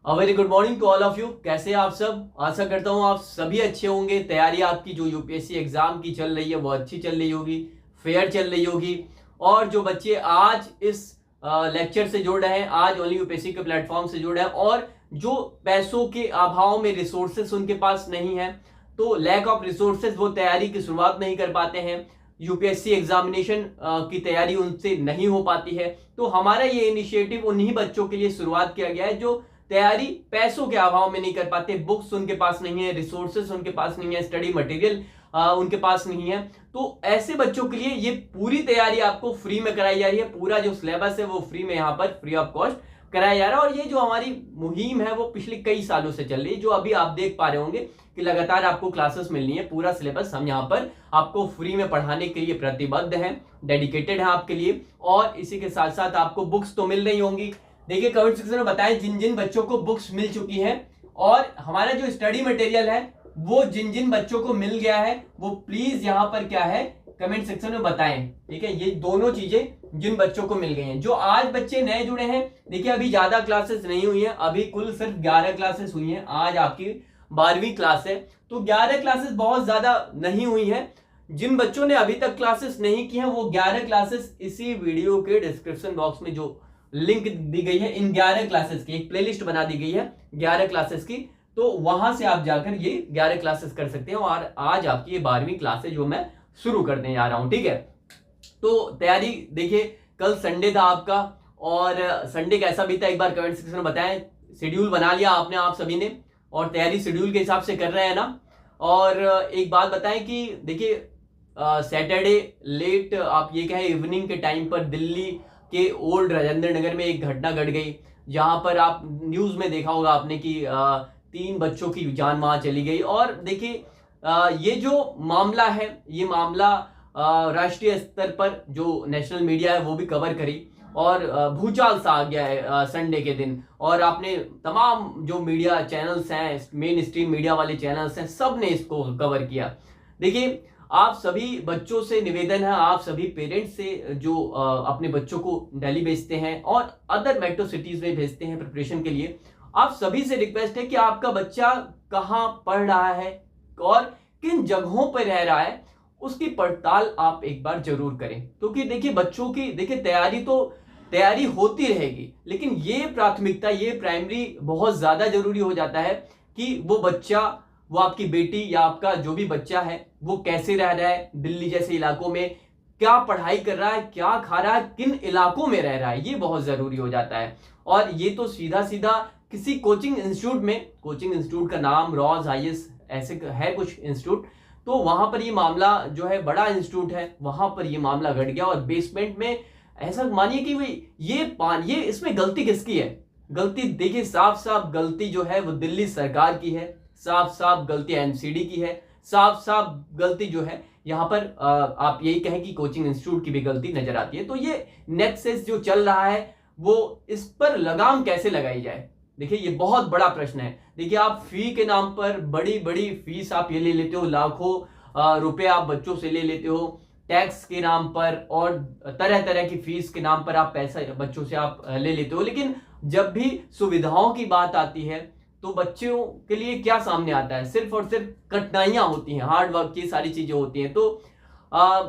Very good morning to all of you. कैसे हैं आप सब? आशा करता हूं आप सभी अच्छे होंगे। तैयारी आपकी जो यूपीएससी एग्जाम की चल रही है वो अच्छी चल रही होगी, फेयर चल रही होगी। और जो बच्चे आज इस लेक्चर से जुड़ रहे हैं, आज ओनली यूपीएससी के प्लेटफॉर्म से जुड़ रहे हैं और जो पैसों के अभाव में रिसोर्सेस उनके पास नहीं है, तो लैक ऑफ रिसोर्सेस वो तैयारी की शुरुआत नहीं कर पाते हैं, यूपीएससी एग्जामिनेशन की तैयारी उनसे नहीं हो पाती है। तो हमारा ये इनिशिएटिव उन्हीं बच्चों के लिए शुरुआत किया गया है जो तैयारी पैसों के अभाव में नहीं कर पाते, बुक्स उनके पास नहीं है, रिसोर्सेस उनके पास नहीं है, स्टडी मटेरियल उनके पास नहीं है। तो ऐसे बच्चों के लिए ये पूरी तैयारी आपको फ्री में कराई जा रही है। पूरा जो सिलेबस है वो फ्री में यहाँ पर फ्री ऑफ कॉस्ट कराया जा रहा है। और ये जो हमारी मुहिम है वो पिछले कई सालों से चल रही है, जो अभी आप देख पा रहे होंगे कि लगातार आपको क्लासेस मिलनी है। पूरा सिलेबस हम यहाँ पर आपको फ्री में पढ़ाने के लिए प्रतिबद्ध हैं, डेडिकेटेड हैं आपके लिए। और इसी के साथ साथ आपको बुक्स तो मिल रही होंगी। देखिए कमेंट सेक्शन में बताएं जिन जिन बच्चों को बुक्स मिल चुकी हैं, और हमारा जो स्टडी मटेरियल है वो जिन जिन बच्चों को मिल गया है वो प्लीज यहाँ पर क्या है कमेंट सेक्शन में बताएं। ठीक है, ये दोनों चीजें जिन बच्चों को मिल गई हैं। जो आज बच्चे नए जुड़े हैं, देखिए अभी ज्यादा क्लासेस नहीं हुई हैं, अभी कुल सिर्फ 11 क्लासेस हुई हैं। आज आपकी 12वीं क्लास है, तो 11 क्लासेस बहुत ज्यादा नहीं हुई है। जिन बच्चों ने अभी तक क्लासेस नहीं की हैं वो 11 क्लासेस इसी वीडियो के डिस्क्रिप्शन बॉक्स में जो लिंक दी गई है, इन 11 क्लासेस की एक प्लेलिस्ट बना दी गई है 11 क्लासेस की, तो वहां से आप जाकर ये 11 क्लासेस कर सकते हैं। और आज आपकी ये 12वीं क्लास है जो मैं शुरू करने जा रहा हूं। ठीक है, तो तैयारी देखिए, कल संडे था आपका, और संडे कैसा बीता एक बार कमेंट सेक्शन में बताएं। शेड्यूल बना लिया आपने आप सभी ने, और तैयारी शेड्यूल के हिसाब से कर रहे हैं ना? और एक बात बताएं कि देखिए सैटरडे लेट आप ये कहें इवनिंग के टाइम पर दिल्ली के ओल्ड राजेंद्र नगर में एक घटना घट गई, जहां पर आप न्यूज में देखा होगा आपने कि 3 बच्चों की जान वहां चली गई। और देखिए ये जो मामला है, ये मामला राष्ट्रीय स्तर पर जो नेशनल मीडिया है वो भी कवर करी, और भूचाल सा आ गया है संडे के दिन। और आपने तमाम जो मीडिया चैनल्स हैं, मेन स्ट्रीम मीडिया वाले चैनल्स हैं, सब ने इसको कवर किया। देखिए आप सभी बच्चों से निवेदन है, आप सभी पेरेंट्स से जो अपने बच्चों को दिल्ली भेजते हैं और अदर मेट्रो सिटीज में भेजते हैं प्रिपरेशन के लिए, आप सभी से रिक्वेस्ट है कि आपका बच्चा कहाँ पढ़ रहा है और किन जगहों पर रह रहा है, उसकी पड़ताल आप एक बार जरूर करें। क्योंकि देखिए बच्चों की देखिए तैयारी होती रहेगी, लेकिन ये प्राथमिकता, ये प्राइमरी बहुत ज्यादा जरूरी हो जाता है कि वो बच्चा, वो आपकी बेटी या आपका जो भी बच्चा है वो कैसे रह रहा है दिल्ली जैसे इलाकों में, क्या पढ़ाई कर रहा है, क्या खा रहा है, किन इलाकों में रह रहा है, ये बहुत जरूरी हो जाता है। और ये तो सीधा सीधा किसी कोचिंग इंस्टीट्यूट में, कोचिंग इंस्टीट्यूट का नाम रॉज आईएएस ऐसे है कुछ इंस्टीट्यूट, तो वहां पर ये मामला जो है, बड़ा इंस्टीट्यूट है, वहां पर ये मामला घट गया। और बेसमेंट में ऐसा मानिए कि ये इसमें गलती किसकी है? गलती देखिए साफ साफ गलती जो है वो दिल्ली सरकार की है, साफ साफ गलती एमसीडी की है, साफ साफ गलती जो है यहाँ पर आप यही कहें कि कोचिंग इंस्टीट्यूट की भी गलती नजर आती है। तो ये नेक्सस जो चल रहा है वो, इस पर लगाम कैसे लगाई जाए, देखिए ये बहुत बड़ा प्रश्न है। देखिए आप फी के नाम पर बड़ी बड़ी फीस आप ये ले लेते हो, लाखों रुपए आप बच्चों से ले लेते हो टैक्स के नाम पर, और तरह तरह की फीस के नाम पर आप पैसा बच्चों से आप ले लेते हो। लेकिन जब भी सुविधाओं की बात आती है तो बच्चों के लिए क्या सामने आता है? सिर्फ और सिर्फ कठिनाइयां होती हैं, हार्ड वर्क की सारी चीजें होती हैं। तो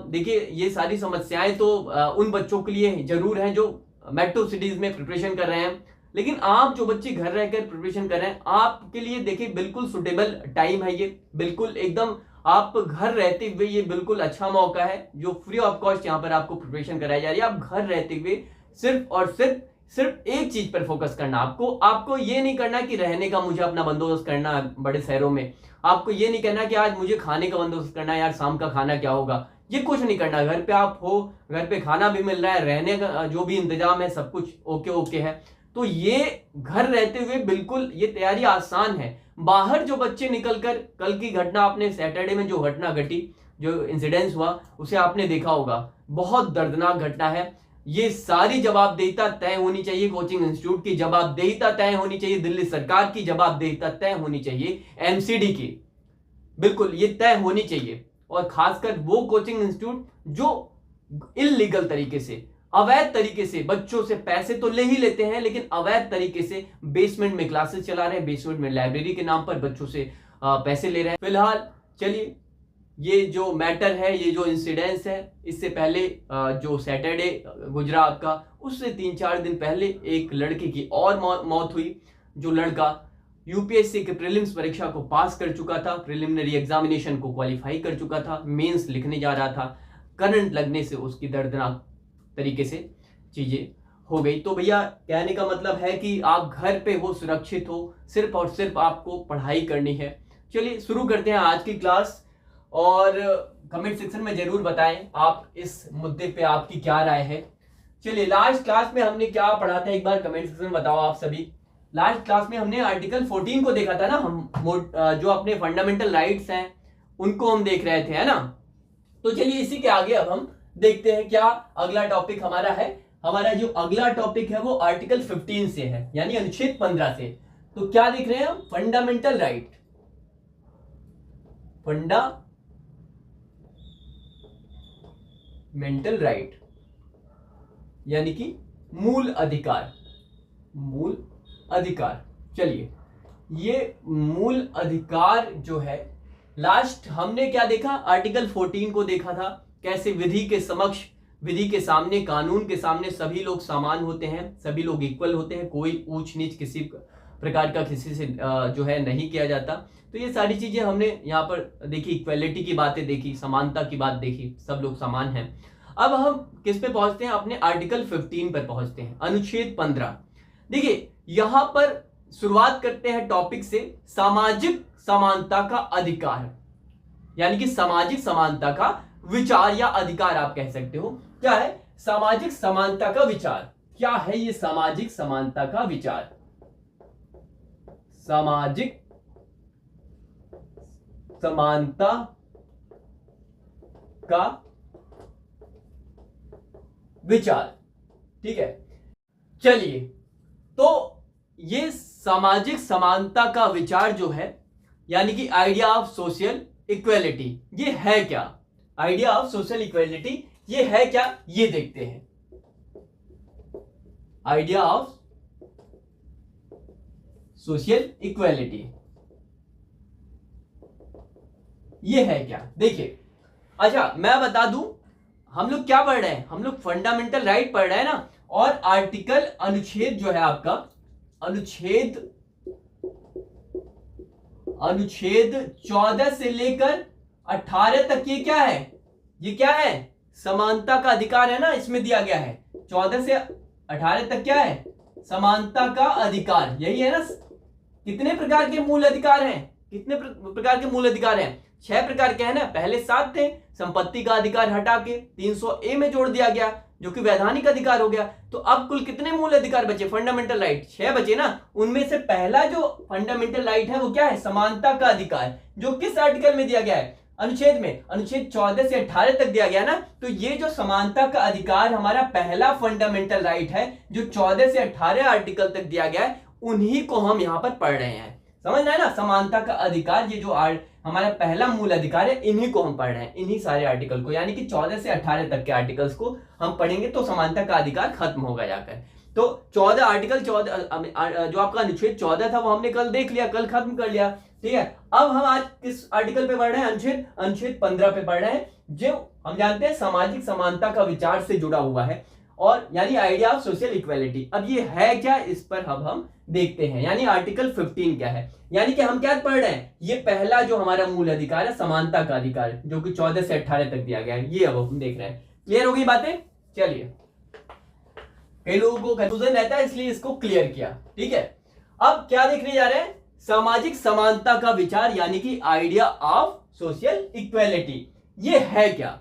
देखिए ये सारी समस्याएं तो उन बच्चों के लिए जरूर हैं जो मेट्रो सिटीज में प्रिपरेशन कर रहे हैं। लेकिन आप जो बच्चे घर रहकर प्रिपरेशन कर रहे हैं, आपके लिए देखिए बिल्कुल सुटेबल टाइम है ये, बिल्कुल एकदम आप घर रहते हुए, ये बिल्कुल अच्छा मौका है जो फ्री ऑफ कॉस्ट यहाँ पर आपको प्रिपरेशन कराई जा रही है। आप घर रहते हुए सिर्फ और सिर्फ एक चीज पर फोकस करना। आपको ये नहीं करना कि रहने का मुझे अपना बंदोबस्त करना है बड़े शहरों में, आपको ये नहीं करना कि आज मुझे खाने का बंदोबस्त करना है, यार शाम का खाना क्या होगा, ये कुछ नहीं करना। घर पे आप हो, घर पे खाना भी मिल रहा है, रहने का जो भी इंतजाम है सब कुछ ओके है। तो ये घर रहते हुए बिल्कुल ये तैयारी आसान है। बाहर जो बच्चे निकलकर, कल की घटना आपने सैटरडे में जो घटना घटी, जो इंसिडेंस हुआ, उसे आपने देखा होगा, बहुत दर्दनाक घटना है। ये सारी जवाबदेहिता तय होनी चाहिए कोचिंग इंस्टीट्यूट की, जवाबदेहिता तय होनी चाहिए दिल्ली सरकार की, जवाबदेहिता तय होनी चाहिए एमसीडी की, बिल्कुल ये तय होनी चाहिए। और खासकर वो कोचिंग इंस्टीट्यूट जो इलीगल तरीके से अवैध तरीके से बच्चों से पैसे तो ले ही लेते हैं, लेकिन अवैध तरीके से बेसमेंट में क्लासेस चला रहे हैं, बेसमेंट में लाइब्रेरी के नाम पर बच्चों से पैसे ले रहे हैं। फिलहाल चलिए, ये जो मैटर है, ये जो इंसिडेंस है, इससे पहले जो सैटरडे गुजरा आपका, उससे 3-4 दिन पहले एक लड़के की और मौत हुई। जो लड़का यूपीएससी के प्रीलिम्स परीक्षा को पास कर चुका था, प्रिलिमिनरी एग्जामिनेशन को क्वालिफाई कर चुका था, मेंस लिखने जा रहा था, करंट लगने से उसकी दर्दनाक तरीके से चीजें हो गई। तो भैया कहने का मतलब है कि आप घर पे हो, सुरक्षित हो, सिर्फ और सिर्फ आपको पढ़ाई करनी है। चलिए शुरू करते हैं आज की क्लास, और कमेंट सेक्शन में जरूर बताएं आप इस मुद्दे पे आपकी क्या राय है। चलिए, लास्ट क्लास में हमने क्या पढ़ा था, एक बार कमेंट सेक्शन में बताओ आप सभी। लास्ट क्लास में हमने आर्टिकल 14 को देखा था ना, हम जो अपने फंडामेंटल राइट्स हैं उनको हम देख रहे थे, है ना। तो चलिए इसी के आगे अब हम देखते हैं क्या अगला टॉपिक हमारा है। हमारा जो अगला टॉपिक है वो आर्टिकल 15 से है, यानी अनुच्छेद 15 से। तो क्या देख रहे हैं हम, फंडामेंटल राइट, फंडामेंटल राइट यानी कि मूल अधिकार, मूल अधिकार। चलिए, ये मूल अधिकार जो है, लास्ट हमने क्या देखा, आर्टिकल 14 को देखा था, कैसे विधि के समक्ष, विधि के सामने, कानून के सामने सभी लोग समान होते हैं, सभी लोग इक्वल होते हैं, कोई ऊंच नीच किसी प्रकार का किसी से जो है नहीं किया जाता। तो ये सारी चीजें हमने यहाँ पर देखी, इक्वलिटी की बातें देखी, समानता की बात देखी, सब लोग समान हैं। अब हम किस पे पहुंचते हैं, अपने आर्टिकल 15 पर पहुंचते हैं, अनुच्छेद 15। देखिए यहां पर शुरुआत करते हैं टॉपिक से, सामाजिक समानता का अधिकार, यानी कि सामाजिक समानता का विचार या अधिकार आप कह सकते हो। क्या है सामाजिक समानता का विचार, क्या है ये सामाजिक समानता का विचार, सामाजिक समानता का विचार, ठीक है। चलिए, तो ये सामाजिक समानता का विचार जो है, यानी कि आइडिया ऑफ सोशल इक्वेलिटी, ये है क्या, आइडिया ऑफ सोशल इक्वेलिटी ये है क्या, ये देखते हैं। आइडिया ऑफ सोशल इक्वेलिटी ये है क्या, देखिए। अच्छा मैं बता दूं, हम लोग क्या पढ़ रहे हैं, हम लोग फंडामेंटल राइट पढ़ रहे हैं ना, और आर्टिकल, अनुच्छेद जो है आपका, अनुच्छेद 14 से लेकर 18 तक ये क्या है, ये क्या है, समानता का अधिकार है ना, इसमें दिया गया है 14 से 18 तक क्या है, समानता का अधिकार, यही है ना। कितने प्रकार के मूल अधिकार हैं, कितने प्रकार के मूल अधिकार हैं, 6 प्रकार के हैं ना, पहले 7 थे, संपत्ति का अधिकार हटा के 300A में जोड़ दिया गया, जो कि वैधानिक अधिकार हो गया। तो अब कुल कितने मूल अधिकार बचे, फंडामेंटल राइट 6 बचे ना। उनमें से पहला जो फंडामेंटल राइट है वो क्या है, समानता का अधिकार, जो किस आर्टिकल में दिया गया है, अनुच्छेद में, अनुच्छेद 14 से 18 तक दिया गया ना। तो ये जो समानता का अधिकार हमारा पहला फंडामेंटल राइट है, जो 14 से 18 आर्टिकल तक दिया गया है, उन्हीं को हम यहां पर पढ़ रहे हैं, समझ रहे हैं ना। समानता का अधिकार, ये जो हमारा पहला मूल अधिकार है, इन्हीं को हम पढ़ रहे हैं, इन्हीं सारे आर्टिकल को, यानी कि 14 से 18 तक के आर्टिकल्स को हम पढ़ेंगे तो समानता का अधिकार खत्म होगा जाकर। तो 14 आर्टिकल 14 जो आपका अनुच्छेद 14 था वो हमने कल देख लिया, कल खत्म कर लिया, ठीक है। अब हम आज किस आर्टिकल पे पढ़ रहे हैं, अनुच्छेद 15 पे पढ़ रहे हैं, जो हम जानते हैं सामाजिक समानता का विचार से जुड़ा हुआ है, और यानी आइडिया ऑफ सोशल इक्वेलिटी। अब ये है क्या, इस पर अब हम देखते हैं, यानी आर्टिकल 15 क्या है, यानी कि हम क्या पढ़ रहे हैं, ये पहला जो हमारा मूल अधिकार है, समानता का अधिकार, जो कि 14 से 18 तक दिया गया है, ये अब हम देख रहे हैं। क्लियर हो गई बातें। चलिए, कई लोगों को कंफ्यूजन रहता है, इसलिए इसको क्लियर किया, ठीक है। अब क्या देखने जा रहे हैं, सामाजिक समानता का विचार, यानी कि आइडिया ऑफ सोशल इक्वेलिटी, ये है क्या,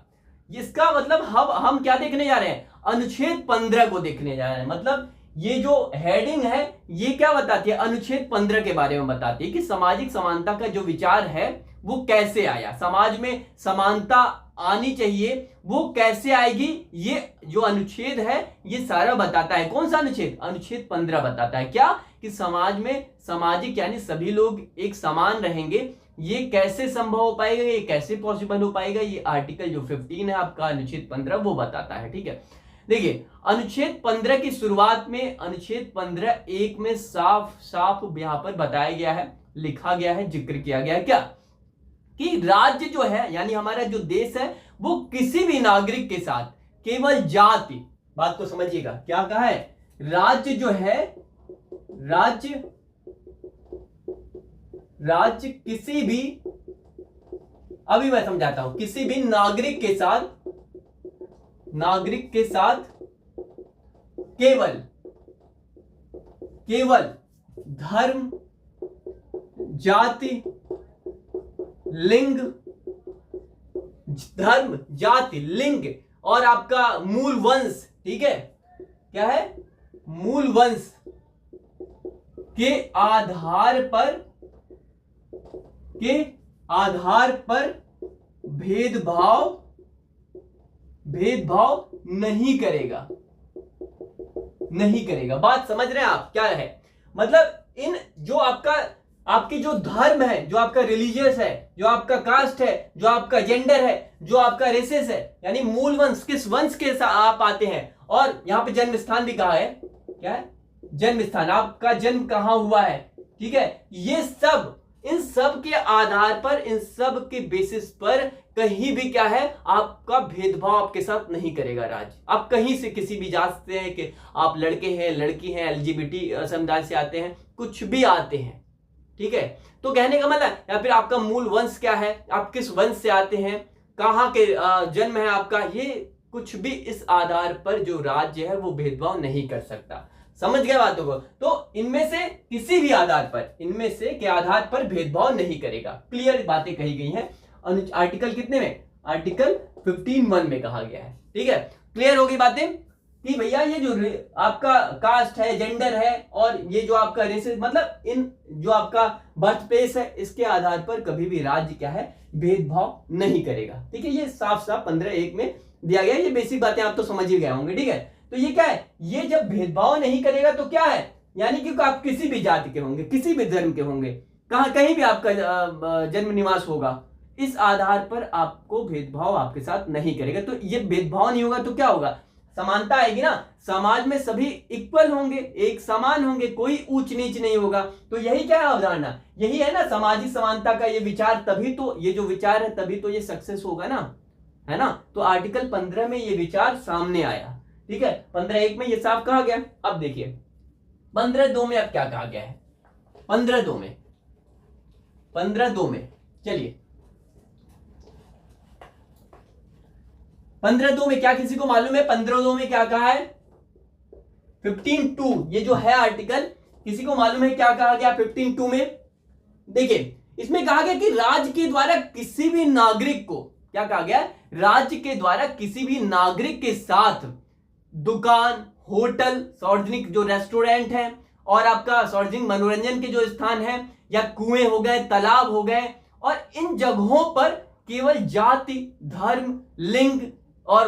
इसका मतलब हम क्या देखने जा रहे हैं, अनुच्छेद 15 को देखने जा रहे हैं। मतलब ये जो हेडिंग है ये क्या बताती है, अनुच्छेद 15 के बारे में बताती है कि सामाजिक समानता का जो विचार है वो कैसे आया, समाज में समानता आनी चाहिए, वो कैसे आएगी, ये जो अनुच्छेद है ये सारा बताता है। कौन सा अनुच्छेद, अनुच्छेद 15 बताता है क्या, कि समाज में सामाजिक यानी सभी लोग एक समान रहेंगे, ये कैसे संभव हो पाएगा, ये कैसे पॉसिबल हो पाएगा, ये आर्टिकल जो 15 है आपका अनुच्छेद 15 वो बताता है, ठीक है। देखिए अनुच्छेद 15 की शुरुआत में अनुच्छेद 15(1) में साफ साफ यहां पर बताया गया है, लिखा गया है, जिक्र किया गया है क्या, कि राज्य जो है यानी हमारा जो देश है वो किसी भी नागरिक के साथ केवल जाति, बात को समझिएगा, क्या कहा है, राज्य जो है, राज्य किसी भी, अभी मैं समझाता हूं, किसी भी नागरिक के साथ केवल धर्म, जाति, लिंग, धर्म, जाति, लिंग और आपका मूल वंश, ठीक है, क्या है, मूल वंश के आधार पर भेदभाव नहीं करेगा। बात समझ रहे हैं आप, क्या है मतलब, इन जो आपकी जो धर्म है, जो आपका रिलीजियस है, जो आपका कास्ट है, जो आपका जेंडर है, जो आपका रेसेस है, यानी मूल वंश, किस वंश के साथ आप आते हैं, और यहां पे जन्म स्थान भी कहा है, क्या है, जन्म स्थान, आपका जन्म कहां हुआ है, ठीक है, ये सब, इन सब के आधार पर, इन सब के बेसिस पर कहीं भी क्या है, आपका भेदभाव आपके साथ नहीं करेगा राज्य। आप कहीं से किसी भी जात से हैं, कि आप लड़के हैं, लड़की हैं, एलजीबीटी समुदाय से आते हैं, कुछ भी आते हैं, ठीक है, तो कहने का मतलब, या फिर आपका मूल वंश क्या है, आप किस वंश से आते हैं, कहां के जन्म है आपका, ये कुछ भी इस आधार पर जो राज्य है वो भेदभाव नहीं कर सकता। समझ गए बातों को, तो इनमें से किसी भी आधार पर, इनमें से के आधार पर भेदभाव नहीं करेगा। क्लियर बातें कही गई हैं आर्टिकल कितने में, आर्टिकल 15(1) में कहा गया है, ठीक है, क्लियर होगी बातें कि भैया ये जो आपका कास्ट है, जेंडर है, और ये जो आपका रेस, मतलब इन जो आपका बर्थ प्लेस है, इसके आधार पर कभी भी राज्य क्या है, भेदभाव नहीं करेगा, ठीक है, ये साफ साफ 15(1) में दिया गया है। ये बेसिक बातें आप तो समझ ही गए होंगे, ठीक है, तो ये क्या है, ये जब भेदभाव नहीं करेगा तो क्या है, यानी कि आप किसी भी जाति के होंगे, किसी भी धर्म के होंगे, कहीं भी आपका जन्म निवास होगा, इस आधार पर आपको भेदभाव आपके साथ नहीं करेगा। तो ये भेदभाव नहीं होगा तो क्या होगा, समानता आएगी ना, समाज में सभी इक्वल होंगे, एक समान होंगे, कोई ऊंच नीच नहीं होगा। तो यही क्या है अवधारणा, यही है ना सामाजिक समानता का ये विचार, तभी तो ये जो विचार है तभी तो ये सक्सेस होगा ना, है ना। तो आर्टिकल 15 में ये विचार सामने आया, ठीक है, 15(1) में ये साफ कहा गया। अब देखिए 15(2) में अब क्या कहा गया है, 15(2) में चलिए 15(2) में क्या किसी को मालूम है, 15(2) में क्या कहा है, 15(2) ये जो है आर्टिकल, किसी को मालूम है क्या कहा गया 15(2) में। देखिए इसमें कहा गया कि राज्य के द्वारा किसी भी नागरिक को, क्या कहा गया, राज्य के द्वारा किसी भी नागरिक के साथ दुकान, होटल, सार्वजनिक जो रेस्टोरेंट है, और आपका सार्वजनिक मनोरंजन के जो स्थान है, या कुएं हो गए, तालाब हो गए, और इन जगहों पर केवल जाति, धर्म, लिंग और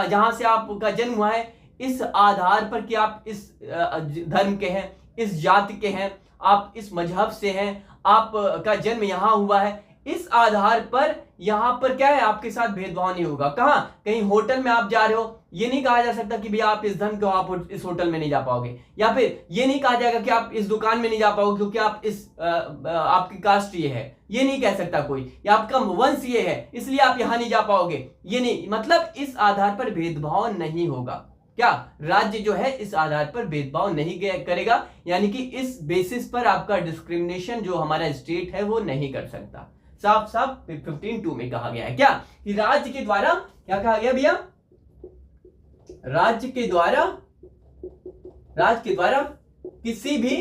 जहां से आपका जन्म हुआ है, इस आधार पर कि आप इस धर्म के हैं, इस जाति के हैं, आप इस मजहब से हैं, आपका जन्म यहां हुआ है, इस आधार पर यहां पर क्या है, आपके साथ भेदभाव नहीं होगा। कहां, कहीं होटल में आप जा रहे हो, ये नहीं कहा जा सकता कि भैया आप इस धर्म के हो, आप इस होटल में नहीं जा पाओगे, या फिर ये नहीं कहा जाएगा कि आप इस दुकान में नहीं जा पाओगे क्योंकि आप इस आपकी कास्ट ये है, ये नहीं कह सकता कोई, या आपका वंश ये है इसलिए आप यहां नहीं जा पाओगे, ये नहीं, मतलब इस आधार पर भेदभाव नहीं होगा। क्या, राज्य जो है इस आधार पर भेदभाव नहीं करेगा, यानी कि इस बेसिस पर आपका डिस्क्रिमिनेशन जो हमारा स्टेट है वो नहीं कर सकता। साफ साफ 15(2) में कहा गया है क्या, कि राज्य के द्वारा, क्या कहा गया भैया, राज्य के द्वारा किसी भी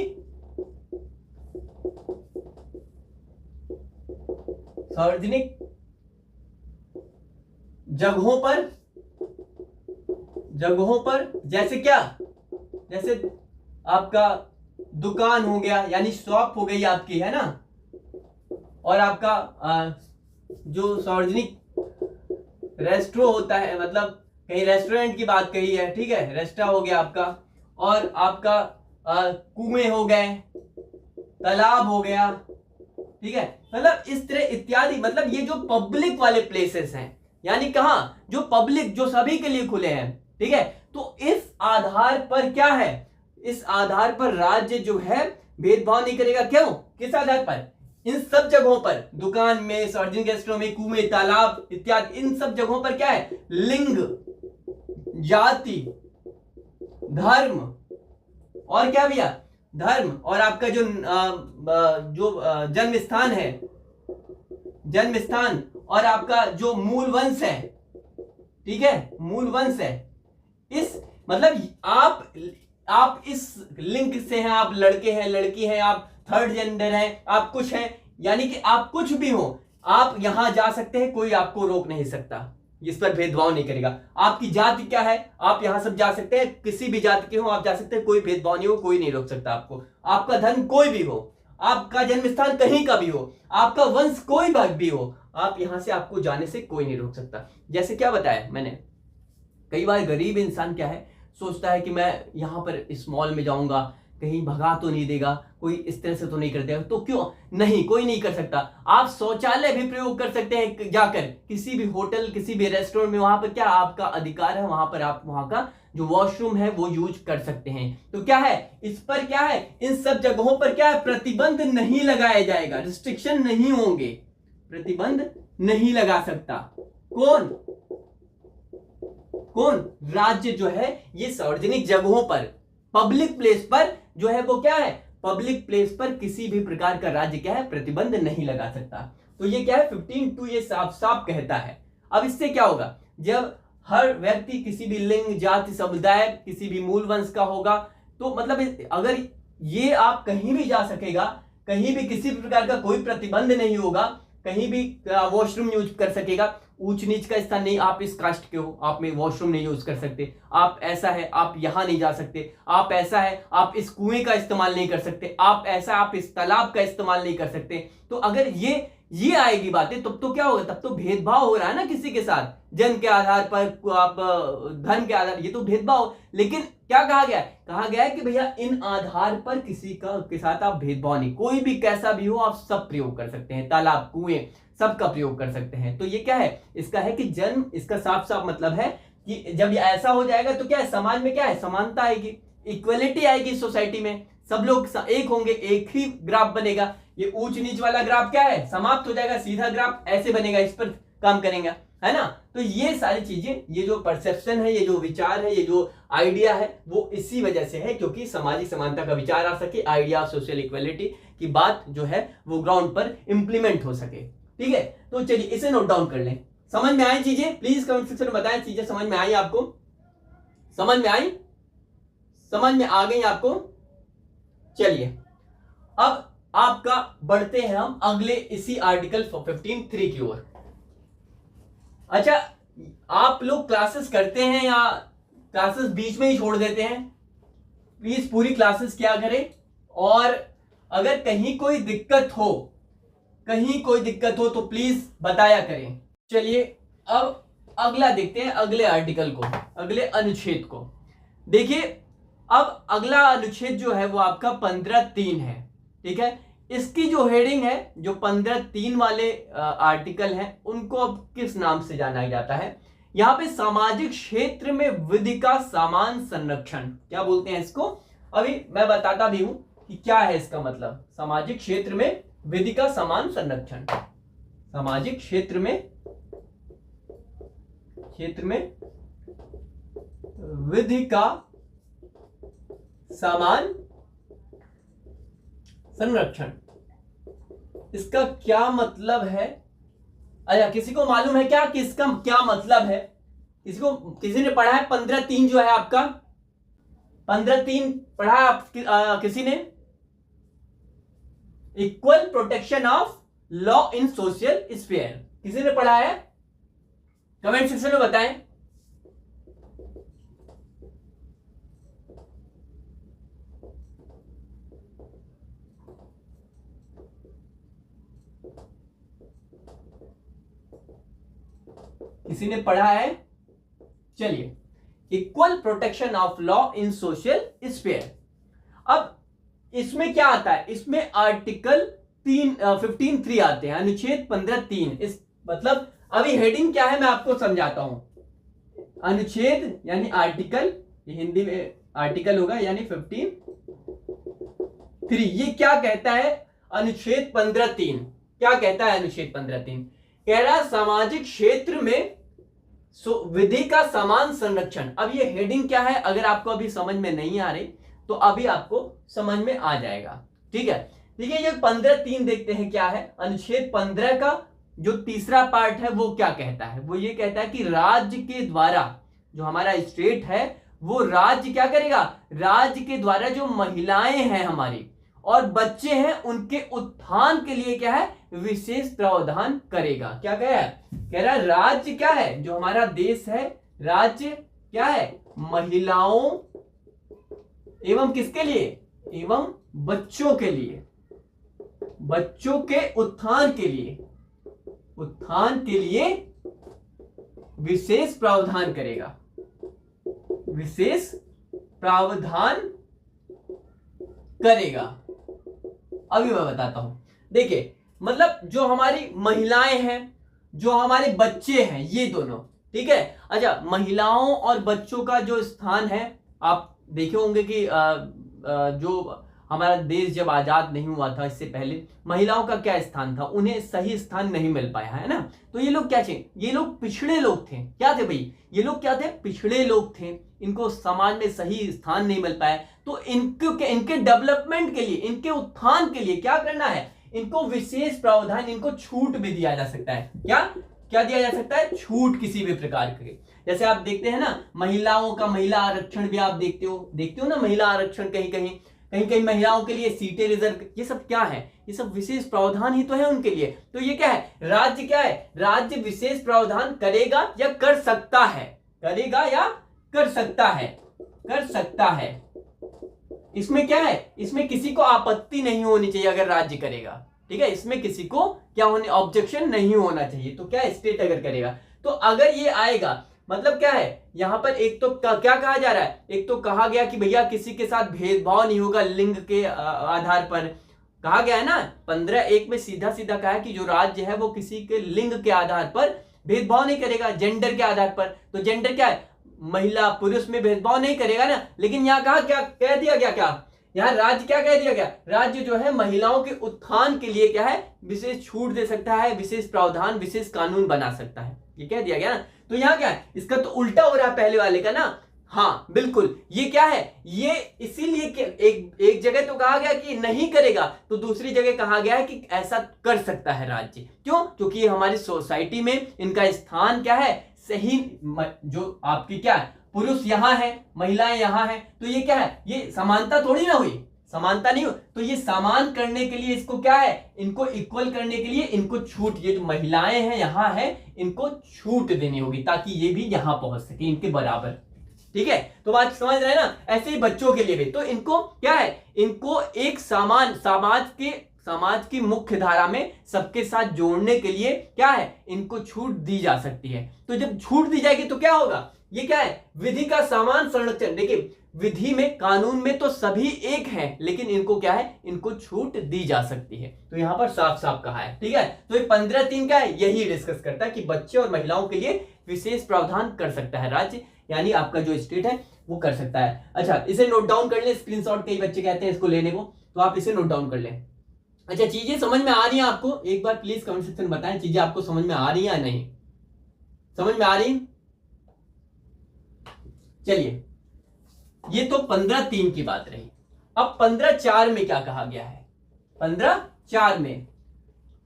सार्वजनिक जगहों पर जैसे क्या, जैसे आपका दुकान हो गया, यानी शॉप हो गई आपकी, है ना, और आपका जो सार्वजनिक रेस्टोरेंट होता है, मतलब कहीं रेस्टोरेंट की बात कही है, ठीक है, रेस्टा हो गया आपका, और आपका कुएं हो गए, तालाब हो गया, ठीक है, मतलब इस तरह इत्यादि, मतलब ये जो पब्लिक वाले प्लेसेस हैं, यानी कहां, जो पब्लिक, जो सभी के लिए खुले हैं, ठीक है। तो इस आधार पर क्या है, इस आधार पर राज्य जो है भेदभाव नहीं करेगा। क्यों, किस आधार पर, इन सब जगहों पर, दुकान में, सार्वजनिक स्थलों में, कुएं, तालाब इत्यादि, इन सब जगहों पर क्या है, लिंग, जाति, धर्म और क्या भैया, धर्म और आपका जो जन्म स्थान है, जन्म स्थान और आपका जो मूल वंश है, ठीक है, मूल वंश है, इस मतलब आप इस लिंग से हैं, आप लड़के हैं, लड़की हैं, आप थर्ड जेंडर हैं, आप कुछ हैं, यानी कि आप कुछ भी हो, आप यहां जा सकते हैं, कोई आपको रोक नहीं सकता, इस पर भेदभाव नहीं करेगा। आपकी जाति क्या है, आप यहां सब जा सकते हैं, किसी भी जाति के हो आप जा सकते हैं, कोई भेदभाव नहीं हो, कोई नहीं रोक सकता आपको। आपका धर्म कोई भी हो, आपका जन्म स्थान कहीं का भी हो, आपका वंश कोई भी हो, आप यहां से, आपको जाने से कोई नहीं रोक सकता। जैसे क्या बताया मैंने, कई बार गरीब इंसान क्या है, सोचता है कि मैं यहां पर इस मॉल में जाऊंगा, कहीं भगा तो नहीं देगा, कोई इस तरह से तो नहीं कर देगा, तो क्यों नहीं, कोई नहीं कर सकता। आप शौचालय भी प्रयोग कर सकते हैं जाकर, किसी भी होटल, किसी भी रेस्टोरेंट में, वहां पर क्या आपका अधिकार है, वहां पर आप वहां का जो वॉशरूम है वो यूज कर सकते हैं। तो क्या है, इस पर क्या है, इन सब जगहों पर क्या है, प्रतिबंध नहीं लगाया जाएगा, रिस्ट्रिक्शन नहीं होंगे, प्रतिबंध नहीं लगा सकता। कौन, राज्य जो है ये सार्वजनिक जगहों पर, पब्लिक प्लेस पर जो है वो क्या है, पब्लिक प्लेस पर किसी भी प्रकार का राज्य क्या है, प्रतिबंध नहीं लगा सकता। तो ये क्या है 15(2) ये साफ साफ कहता है। अब इससे क्या होगा, जब हर व्यक्ति किसी भी लिंग, जाति, समुदाय, किसी भी मूल वंश का होगा, तो मतलब अगर ये आप कहीं भी जा सकेगा, कहीं भी किसी भी प्रकार का कोई प्रतिबंध नहीं होगा, कहीं भी वॉशरूम यूज कर सकेगा, ऊंच नीच का स्थान नहीं, आप इस कास्ट के हो, आप में वॉशरूम नहीं यूज कर सकते, आप ऐसा है आप यहां नहीं जा सकते, आप ऐसा है आप इस कुएं का इस्तेमाल नहीं कर सकते, आप ऐसा आप इस तालाब का इस्तेमाल नहीं कर सकते। तो अगर ये आएगी बातें, तब तो क्या होगा, तब तो भेदभाव हो रहा है ना किसी के साथ, जन्म के आधार पर, आप धर्म के आधार, ये तो भेदभाव। लेकिन क्या कहा गया है, कहा गया है कि भैया इन आधार पर किसी का के साथ आप भेदभाव नहीं, कोई भी कैसा भी हो आप सब प्रयोग कर सकते हैं, तालाब, कुएं सबका प्रयोग कर सकते हैं। तो ये क्या है, इसका है कि जन्म, इसका साफ साफ मतलब है कि जब ये ऐसा हो जाएगा तो क्या है, समाज में क्या है, समानता आएगी, इक्वलिटी आएगी सोसाइटी में, सब लोग एक होंगे, एक ही ग्राफ बनेगा, ये ऊंच नीच वाला ग्राफ क्या है, समाप्त हो जाएगा, सीधा ग्राफ ऐसे बनेगा, इस पर काम करेंगे, है ना। तो ये सारी चीजें, ये जो परसेप्शन है, ये जो विचार है, ये जो आइडिया है, वो इसी वजह से है क्योंकि सामाजिक समानता का विचार आ सके, आइडिया ऑफ सोशल इक्वलिटी की बात जो है वो ग्राउंड पर इंप्लीमेंट हो सके। ठीक है, तो चलिए इसे नोट डाउन कर लें। समझ में आई चीजें, प्लीज कमेंट सेक्शन में बताएं, चीजें समझ में आई आपको, समझ में आई, समझ में आ गई आपको। चलिए अब आपका बढ़ते हैं हम अगले इसी आर्टिकल 15(3) की ओर। अच्छा, आप लोग क्लासेस करते हैं या क्लासेस बीच में ही छोड़ देते हैं? प्लीज पूरी क्लासेस क्या करें, और अगर कहीं कोई दिक्कत हो तो प्लीज बताया करें। चलिए अब अगला देखते हैं, अगले आर्टिकल को, अगले अनुच्छेद को। देखिए अब अगला अनुच्छेद जो है वो आपका 15(3) है। ठीक है, इसकी जो हेडिंग है, जो 15(3) वाले आर्टिकल हैं, उनको अब किस नाम से जाना जाता है, यहां पे सामाजिक क्षेत्र में विधि का समान संरक्षण, क्या बोलते हैं इसको, अभी मैं बताता भी हूं कि क्या है इसका मतलब। सामाजिक क्षेत्र में विधि का समान संरक्षण, सामाजिक क्षेत्र में विधि का समान संरक्षण, इसका क्या मतलब है? अच्छा, किसी को मालूम है क्या कि इसका क्या मतलब है? किसी ने पढ़ा है 15(3) जो है आपका 15(3) पढ़ा है आप, किसी ने? Equal protection of law in social sphere, किसी ने पढ़ा है? कमेंट सेक्शन में बताएं। किसी ने पढ़ा है? चलिए, equal protection of law in social sphere. अब इसमें क्या आता है, इसमें आर्टिकल 15(3) आते हैं, अनुच्छेद 15(3). इस मतलब अभी हेडिंग क्या है मैं आपको समझाता हूं। अनुच्छेद यानी आर्टिकल, ये हिंदी में आर्टिकल होगा यानी 15(3). ये क्या कहता है अनुच्छेद 15(3)? क्या कहता है अनुच्छेद 15(3)? कह रहा है सामाजिक क्षेत्र में विधि का समान संरक्षण। अब ये हेडिंग क्या है, अगर आपको अभी समझ में नहीं आ रही तो अभी आपको समझ में आ जाएगा। ठीक है, ये 15(3) देखते हैं क्या है। अनुच्छेद 15 का जो तीसरा पार्ट है वो क्या कहता है? वो ये कहता है कि राज्य के द्वारा, जो हमारा स्टेट है वो राज्य क्या करेगा, राज्य के द्वारा जो महिलाएं हैं हमारी और बच्चे हैं उनके उत्थान के लिए क्या है, विशेष प्रावधान करेगा। क्या कह रहा है? कह रहा है राज्य क्या है, जो हमारा देश है, राज्य क्या है, महिलाओं एवं किसके लिए, एवं बच्चों के लिए, बच्चों के उत्थान के लिए, उत्थान के लिए विशेष प्रावधान करेगा, विशेष प्रावधान करेगा। अभी मैं बताता हूं। देखिए, मतलब जो हमारी महिलाएं हैं, जो हमारे बच्चे हैं, ये दोनों, ठीक है। अच्छा, महिलाओं और बच्चों का जो स्थान है, आप देखे होंगे कि जो हमारा देश जब आजाद नहीं हुआ था, इससे पहले महिलाओं का क्या स्थान था, उन्हें सही स्थान नहीं मिल पाया है ना। तो ये लोग क्या थे, ये लोग पिछड़े लोग थे। क्या थे भाई, ये लोग क्या थे, पिछड़े लोग थे। इनको समाज में सही स्थान नहीं मिल पाया, तो इनके डेवलपमेंट के लिए, इनके उत्थान के लिए क्या करना है, इनको विशेष प्रावधान, इनको छूट भी दिया जा सकता है। क्या क्या दिया जा सकता है, छूट किसी भी प्रकार के। जैसे आप देखते हैं ना, महिलाओं का महिला आरक्षण भी आप देखते हो ना, महिला आरक्षण कहीं कहीं महिलाओं के लिए सीटें रिजर्व, ये सब क्या है, ये सब विशेष प्रावधान ही तो है उनके लिए। तो ये क्या है, राज्य क्या है, राज्य विशेष प्रावधान करेगा या कर सकता है, करेगा या कर सकता है, कर सकता है। इसमें क्या है, इसमें किसी को आपत्ति नहीं होनी चाहिए अगर राज्य करेगा। ठीक है, इसमें किसी को क्या होने, ऑब्जेक्शन नहीं होना चाहिए। तो क्या स्टेट अगर करेगा, तो अगर ये आएगा, मतलब क्या है यहां पर, एक तो क्या कहा जा रहा है, एक तो कहा गया कि भैया किसी के साथ भेदभाव नहीं होगा लिंग के आधार पर, कहा गया है ना 15(1) में सीधा सीधा कहा है कि जो राज्य है वो किसी के लिंग के आधार पर भेदभाव नहीं करेगा, जेंडर के आधार पर। तो जेंडर क्या है, महिला पुरुष में भेदभाव नहीं करेगा ना। लेकिन यहाँ कहा क्या कह दिया गया, क्या यहाँ राज्य क्या कह दिया गया, राज्य जो है महिलाओं के उत्थान के लिए क्या है, विशेष छूट दे सकता है, विशेष प्रावधान, विशेष कानून बना सकता है, ये कह दिया गया ना। तो यहाँ क्या है, इसका तो उल्टा हो रहा है पहले वाले का ना। हाँ बिल्कुल, ये क्या है, ये इसीलिए एक जगह तो कहा गया कि नहीं करेगा, तो दूसरी जगह कहा गया है कि ऐसा कर सकता है राज्य। क्यों, क्योंकि हमारी सोसाइटी में इनका स्थान क्या है, सही, जो आपकी क्या है, पुरुष यहां है, महिलाएं यहां है, तो ये क्या है, ये समानता थोड़ी ना हुई, समानता नहीं हो। तो ये समान करने के लिए इसको क्या है, इनको इक्वल करने के लिए इनको छूट, ये जो महिलाएं हैं यहां है, इनको छूट देनी होगी ताकि ये भी यहां पहुंच सके इनके बराबर। ठीक है, तो बात समझ रहे हैं ना। ऐसे ही बच्चों के लिए भी, तो इनको क्या है, इनको एक समान समाज की मुख्य धारा में सबके साथ जोड़ने के लिए क्या है, इनको छूट दी जा सकती है। तो जब छूट दी जाएगी तो क्या होगा, ये क्या है, विधि का समान संरक्षण। देखिए, विधि में, कानून में तो सभी एक हैं, लेकिन इनको क्या है, इनको छूट दी जा सकती है। तो यहां पर साफ साफ कहा है। ठीक है, तो ये 15(3) का है, यही डिस्कस करता है कि बच्चे और महिलाओं के लिए विशेष प्रावधान कर सकता है राज्य, यानी आपका जो स्टेट है वो कर सकता है। अच्छा, इसे नोट डाउन कर ले, स्क्रीनशॉट कई बच्चे कहते हैं इसको लेने को, तो आप इसे नोट डाउन कर लें। अच्छा, चीजें समझ में आ रही हैं आपको, एक बार प्लीज कमेंट सेक्शन में बताएं चीजें आपको समझ में आ रही है या नहीं, समझ में आ रही। चलिए, ये तो 15(3) की बात रही। अब 15(4) में क्या कहा गया है, 15(4) में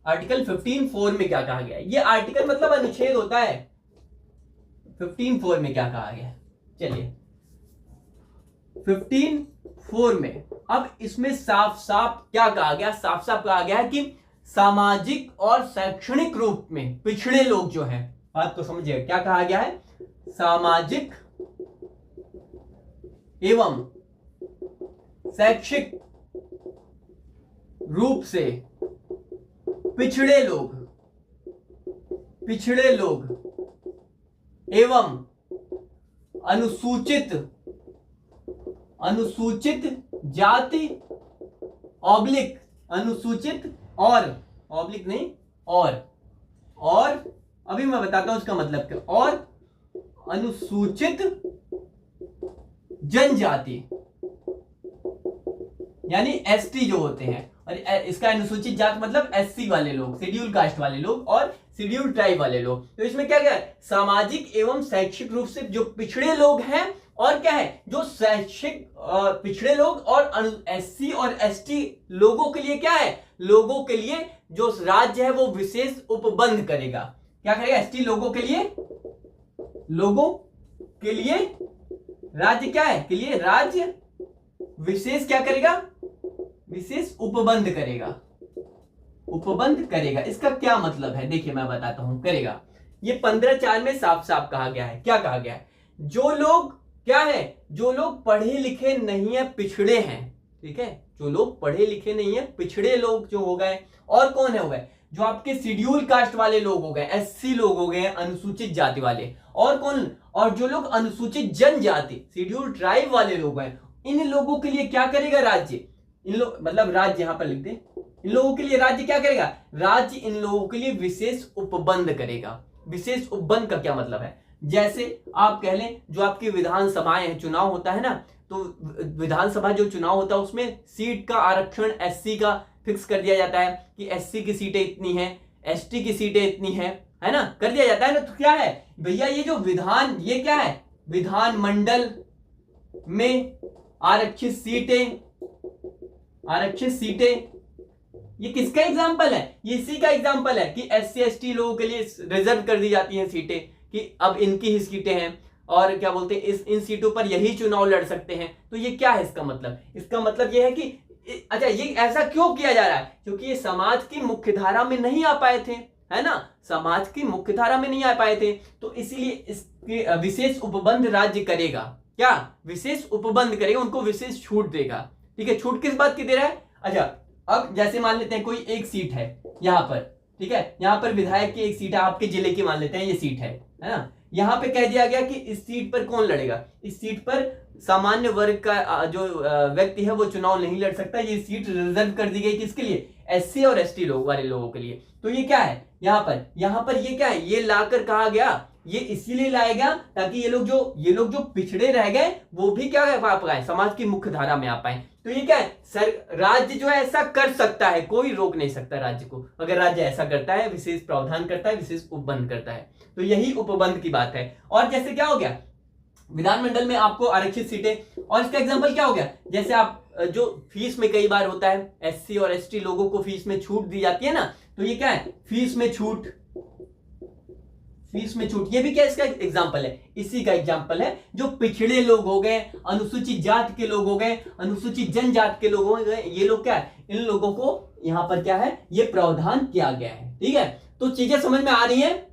आर्टिकल 15(4) में क्या कहा गया है, ये आर्टिकल मतलब अनुच्छेद होता है। 15(4) में क्या कहा गया है, चलिए 15(4) में, अब इसमें साफ साफ क्या कहा गया, साफ साफ कहा गया है कि सामाजिक और शैक्षणिक रूप में पिछड़े लोग जो हैं, बात को समझिए, क्या कहा गया है, सामाजिक एवं शैक्षिक रूप से पिछड़े लोग एवं अनुसूचित जाति ऑब्लिक अनुसूचित और ऑब्लिक नहीं और अभी मैं बताता हूं इसका मतलब क्या, और अनुसूचित जनजाति यानी एसटी जो होते हैं, और इसका अनुसूचित जात मतलब एससी वाले लोग, शेड्यूल कास्ट वाले लोग और शेड्यूल ट्राइब वाले लोग। तो इसमें क्या क्या है, सामाजिक एवं शैक्षिक रूप से जो पिछड़े लोग हैं, और क्या है, जो शैक्षिक पिछड़े लोग, और एससी और एसटी लोगों के लिए क्या है, लोगों के लिए जो राज्य है वो विशेष उपबंध करेगा। क्या करेगा, एसटी लोगों के लिए राज्य क्या है, के लिए राज्य विशेष क्या करेगा, विशेष उपबंध करेगा। इसका क्या मतलब है, देखिए मैं बताता हूं। करेगा, ये 15(4) में साफ साफ कहा गया है। क्या कहा गया है, जो लोग क्या है, जो लोग पढ़े लिखे नहीं है, पिछड़े हैं, ठीक है, जो लोग पढ़े लिखे नहीं है, पिछड़े लोग जो हो गए, और कौन है, हो गए जो आपके शेड्यूल कास्ट वाले लोग हो गए, एससी लोग हो गए, अनुसूचित जाति वाले, और कौन, और जो लोग अनुसूचित जनजाति, शेड्यूल ट्राइब वाले लोग हैं, इन लोगों के लिए क्या करेगा राज्य, इन लोग मतलब राज्य यहां पर लिख दे, इन लोगों के लिए राज्य क्या करेगा, राज्य इन लोगों के लिए विशेष उपबंध करेगा। विशेष उपबंध का क्या मतलब है, जैसे आप कह लें जो आपकी विधानसभाएं हैं, चुनाव होता है ना, तो विधानसभा जो चुनाव होता है उसमें सीट का आरक्षण एससी का फिक्स कर दिया जाता है कि एससी की सीटें इतनी हैं, एसटी की सीटें इतनी हैं, है ना, कर दिया जाता है ना। तो क्या है भैया, ये जो विधान, ये क्या है, विधानमंडल में आरक्षित सीटें, ये किसका एग्जाम्पल है, ये इसी का एग्जाम्पल है कि एससी एसटी लोगों के लिए रिजर्व कर दी जाती हैं सीटें, कि अब इनकी ही सीटें हैं, और क्या बोलते हैं, इन सीटों पर यही चुनाव लड़ सकते हैं। तो ये क्या है इसका मतलब, इसका मतलब ये है कि अच्छा, ये ऐसा क्यों किया जा रहा है, क्योंकि ये समाज की मुख्यधारा में नहीं आ पाए थे, है ना, समाज की मुख्यधारा में नहीं आ पाए थे, तो इसीलिए इसके विशेष उपबंध राज्य करेगा। क्या, विशेष उपबंध करेगा, उनको विशेष छूट देगा। ठीक है, छूट किस बात की दे रहा है, अच्छा अब जैसे मान लेते हैं कोई एक सीट है यहां पर, ठीक है, यहां पर विधायक की एक सीट है, आपके जिले की मान लेते हैं ये सीट है ना, यहां पे कह दिया गया कि इस सीट पर कौन लड़ेगा, इस सीट पर सामान्य वर्ग का जो व्यक्ति है वो चुनाव नहीं लड़ सकता, ये सीट रिजर्व कर दी गई किसके लिए, एससी और एसटी लोग वाले लोगों के लिए। तो ये क्या है, यहां पर ये क्या है, ये लाकर कहा गया, ये इसीलिए लाया गया ताकि ये लोग जो पिछड़े रह गए वो भी क्या आ पाए, समाज की मुख्य धारा में आ पाए। तो ये क्या है, राज्य जो है ऐसा कर सकता है, कोई रोक नहीं सकता राज्य को, अगर राज्य ऐसा करता है, विशेष प्रावधान करता है, विशेष उपबंध करता है। तो यही उपबंध की बात है। और जैसे क्या हो गया, विधानमंडल में आपको आरक्षित सीटें, और इसका एग्जांपल क्या हो गया, जैसे आप जो फीस में कई बार होता है, एससी और एसटी लोगों को फीस में छूट दी जाती है ना, तो ये क्या है, फीस में छूट, ये भी क्या इसका एग्जांपल है, इसी का एग्जांपल है। जो पिछड़े लोग हो गए, अनुसूचित जात के लोग हो गए, अनुसूचित जनजात के लोग हो गए, ये लोग क्या है, इन लोगों को यहां पर क्या है, ये प्रावधान किया गया है। ठीक है, तो चीजें समझ में आ रही है।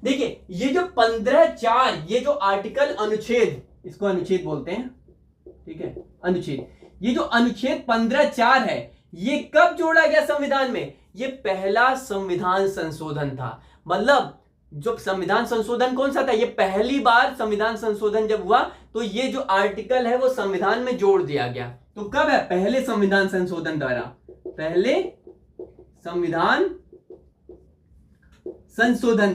देखिए ये जो 15(4), ये जो आर्टिकल, अनुच्छेद, इसको अनुच्छेद बोलते हैं, ठीक है, अनुच्छेद, ये जो अनुच्छेद 15(4) है, ये कब जोड़ा गया संविधान में, ये पहला संविधान संशोधन था। मतलब जो संविधान संशोधन कौन सा था, ये पहली बार संविधान संशोधन जब हुआ तो ये जो आर्टिकल है वो संविधान में जोड़ दिया गया। तो कब है, पहले संविधान संशोधन द्वारा, पहले संविधान संशोधन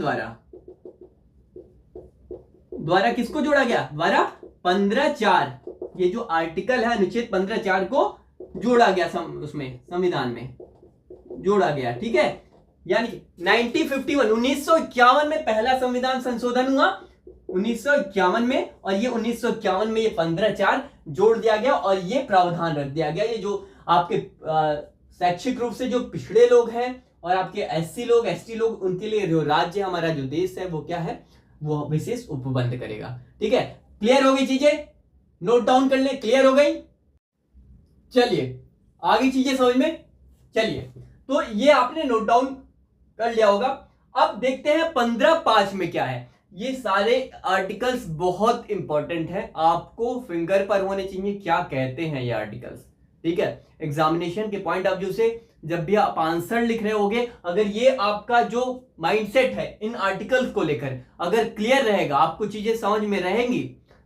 द्वारा किसको जोड़ा गया, द्वारा 15(4), ये जो आर्टिकल है अनुच्छेद 15(4) को जोड़ा गया, उसमें संविधान में जोड़ा गया। ठीक है, यानी 1951 में पहला संविधान संशोधन हुआ, 1951 में, और ये 1951 में ये 15(4) जोड़ दिया गया, और ये प्रावधान रख दिया गया, ये जो आपके शैक्षिक रूप से जो पिछड़े लोग हैं और आपके एससी लोग, एसटी लोग, उनके लिए जो राज्य, हमारा जो देश है वो क्या है, वो विशेष उपबंध करेगा। ठीक है, क्लियर हो गई चीजें, नोट डाउन कर ले, क्लियर हो गई। चलिए आगे चीजें समझ में, चलिए तो ये आपने नोट डाउन कर लिया होगा। अब देखते हैं 15(5) में क्या है। ये सारे आर्टिकल्स बहुत इंपॉर्टेंट है, आपको फिंगर पर होने चाहिए क्या कहते हैं ये आर्टिकल्स। ठीक है, एग्जामिनेशन के पॉइंट ऑफ व्यू से जब भी आप आंसर लिख रहे होगे, अगर ये आपका जो माइंडसेट है इन आर्टिकल्स को लेकर अगर क्लियर रहेगा, आपको चीजें समझ में रहेंगी,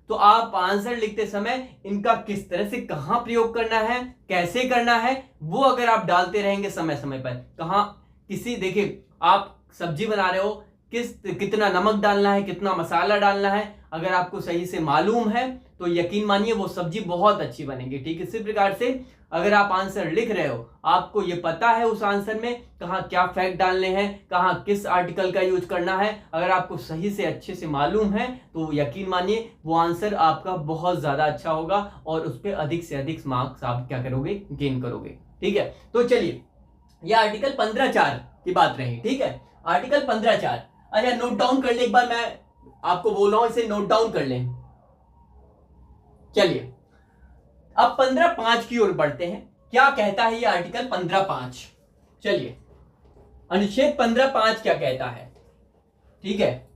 तो आप आंसर लिखते समय इनका किस तरह से कहां प्रयोग करना है, कैसे करना है, वो अगर आप डालते रहेंगे समय समय पर, कहां किसी, देखिए आप सब्जी बना रहे हो, कितना नमक डालना है, कितना मसाला डालना है, अगर आपको सही से मालूम है तो यकीन मानिए वो सब्जी बहुत अच्छी बनेगी। ठीक है, इसी प्रकार से अगर आप आंसर लिख रहे हो, आपको ये पता है उस आंसर में कहाँ क्या फैक्ट डालने हैं, कहाँ किस आर्टिकल का यूज करना है, अगर आपको सही से अच्छे से मालूम है तो यकीन मानिए वो आंसर आपका बहुत ज्यादा अच्छा होगा और उस पर अधिक से अधिक मार्क्स आप क्या करोगे, गेन करोगे। ठीक है, तो चलिए ये आर्टिकल 15.4 की बात रही। ठीक है, आर्टिकल 15.4, अच्छा नोट डाउन कर ले, एक बार मैं आपको बोल रहा हूं, इसे नोट डाउन कर लें। चलिए अब 15.5 की ओर बढ़ते हैं। क्या कहता है ये आर्टिकल 15.5? चलिए अनुच्छेद 15.5 क्या कहता है? ठीक है,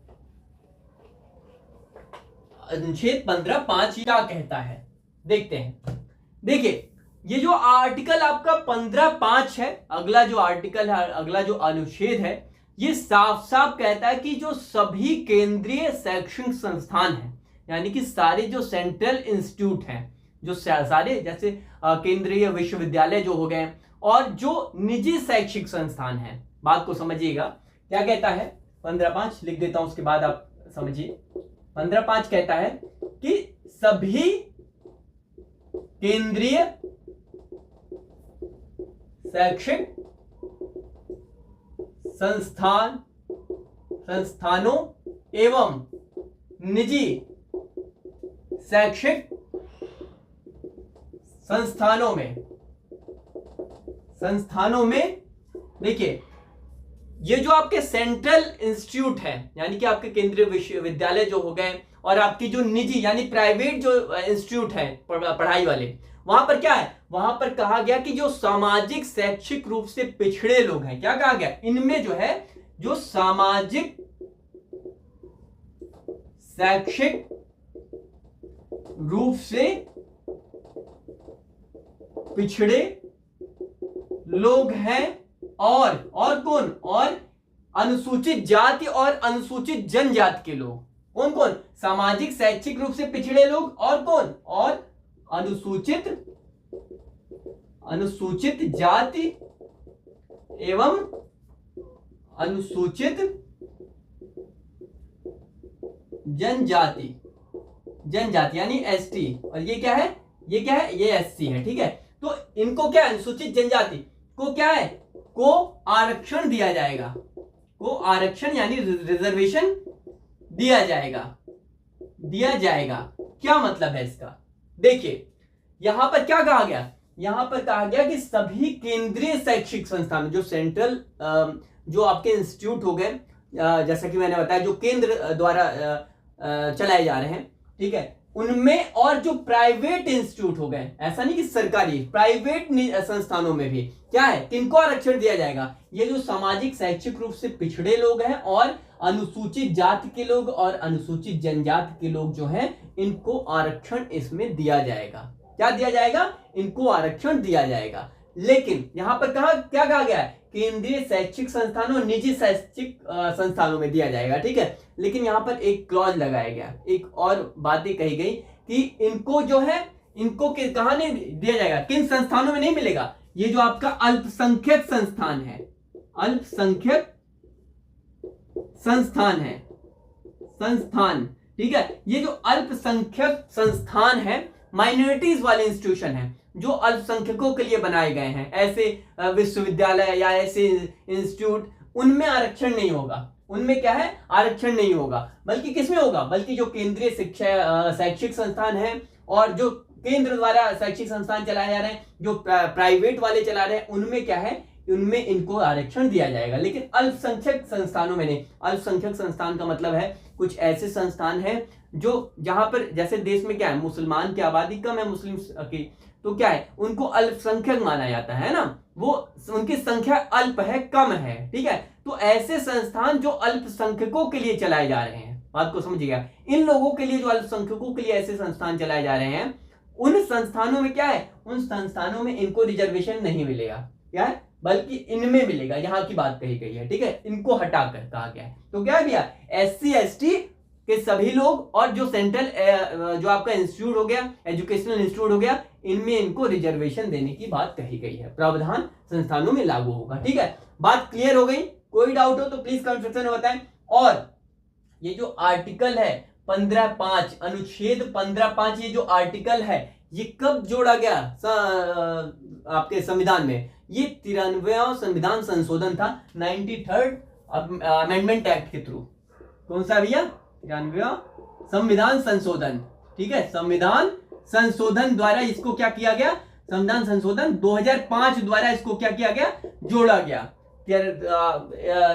अनुच्छेद 15.5 क्या कहता है देखते हैं। देखिए ये जो आर्टिकल आपका 15.5 है, अगला जो आर्टिकल है, अगला जो अनुच्छेद है, ये साफ साफ कहता है कि जो सभी केंद्रीय शैक्षणिक संस्थान हैं, यानी कि सारे जो सेंट्रल इंस्टीट्यूट हैं, जो सारे जैसे केंद्रीय विश्वविद्यालय जो हो गए और जो निजी शैक्षिक संस्थान हैं, बात को समझिएगा। क्या कहता है 15.5 लिख देता हूं, उसके बाद आप समझिए। 15.5 कहता है कि सभी केंद्रीय शैक्षिक संस्थानों एवं निजी शैक्षिक संस्थानों में देखिए ये जो आपके सेंट्रल इंस्टीट्यूट है, यानी कि आपके केंद्रीय विश्वविद्यालय जो हो गए, और आपकी जो निजी यानी प्राइवेट जो इंस्टीट्यूट है पढ़ाई वाले, वहां पर क्या है, वहां पर कहा गया कि जो सामाजिक शैक्षिक रूप से पिछड़े लोग हैं, क्या कहा गया, इनमें जो है जो सामाजिक शैक्षिक रूप से पिछड़े लोग हैं और कौन, और अनुसूचित जाति और अनुसूचित जनजाति के लोग। कौन कौन? सामाजिक शैक्षिक रूप से पिछड़े लोग और कौन, और अनुसूचित जाति एवं अनुसूचित जनजाति यानी एसटी, और ये क्या है, ये एससी है। ठीक है, तो इनको क्या, अनुसूचित जनजाति को क्या है, को आरक्षण दिया जाएगा, को आरक्षण यानी रिजर्वेशन दिया जाएगा। क्या मतलब है इसका? देखिए यहां पर क्या कहा गया, यहां पर कहा गया कि सभी केंद्रीय शैक्षिक संस्थान, जो सेंट्रल जो आपके इंस्टीट्यूट हो गए, जैसा कि मैंने बताया जो केंद्र द्वारा चलाए जा रहे हैं, ठीक है, उनमें, और जो प्राइवेट इंस्टीट्यूट हो गए, ऐसा नहीं कि सरकारी, प्राइवेट संस्थानों में भी क्या है, किनको आरक्षण दिया जाएगा, ये जो सामाजिक शैक्षिक रूप से पिछड़े लोग हैं और अनुसूचित जाति के लोग और अनुसूचित जनजाति के लोग जो हैं, इनको आरक्षण इसमें दिया जाएगा। क्या दिया जाएगा? इनको आरक्षण दिया जाएगा। लेकिन यहां पर क्या कहा गया है, केंद्रीय शैक्षिक संस्थानों और निजी शैक्षिक संस्थानों में दिया जाएगा। ठीक है, लेकिन यहां पर एक क्लॉज लगाया गया, एक और बातें कही गई कि इनको जो है, इनको कहां नहीं दिया जाएगा, किन संस्थानों में नहीं मिलेगा, ये जो आपका अल्पसंख्यक संस्थान है, अल्पसंख्यक संस्थान, ठीक है, ये जो अल्पसंख्यक संस्थान है, माइनॉरिटीज वाले इंस्टीट्यूशन है, जो अल्पसंख्यकों के लिए बनाए गए हैं, ऐसे विश्वविद्यालय या ऐसे इंस्टीट्यूट, उनमें आरक्षण नहीं होगा। उनमें क्या है, आरक्षण नहीं होगा, बल्कि किसमें होगा, बल्कि जो केंद्रीय शैक्षिक संस्थान है और जो केंद्र द्वारा शैक्षिक संस्थान चलाए जा रहे हैं, जो प्राइवेट वाले चला रहे हैं, उनमें क्या है, उनमें इनको आरक्षण दिया जाएगा, लेकिन अल्पसंख्यक संस्थानों में नहीं। अल्पसंख्यक संस्थान का मतलब है कुछ ऐसे संस्थान हैं जो जहां पर, जैसे देश में क्या है, मुसलमान की आबादी कम है, मुस्लिम की, तो क्या है, उनको अल्पसंख्यक माना जाता है ना, वो उनकी संख्या अल्प है, कम है। ठीक है, तो ऐसे संस्थान जो अल्पसंख्यकों के लिए चलाए जा रहे हैं, बात को समझिएगा, इन लोगों के लिए जो अल्पसंख्यकों के लिए ऐसे संस्थान चलाए जा रहे हैं, उन संस्थानों में क्या है, उन संस्थानों में इनको रिजर्वेशन नहीं मिलेगा, क्या है, बल्कि इनमें मिलेगा। यहां की बात कही गई है। ठीक है, इनको हटाकर कहा गया है। तो क्या भैया, SC ST के सभी लोग और जो सेंट्रल जो आपका इंस्टीट्यूट हो गया, एजुकेशनल इंस्टीट्यूट हो गया, इनमें इनको रिजर्वेशन देने की बात कही गई है, प्रावधान संस्थानों में लागू होगा। ठीक है, बात क्लियर हो गई? कोई डाउट हो तो प्लीज कमेंट सेक्शन में बताएं। और ये जो आर्टिकल है 15(5), अनुच्छेद 15(5), ये जो आर्टिकल है ये कब जोड़ा गया आपके संविधान में? ये 93वां संविधान संशोधन था, 93rd अमेंडमेंट एक्ट के थ्रू। कौन सा भैया? 93वां संविधान संशोधन। ठीक है, संविधान संशोधन द्वारा इसको क्या किया गया? संविधान संशोधन 2005 द्वारा इसको क्या किया गया? जोड़ा गया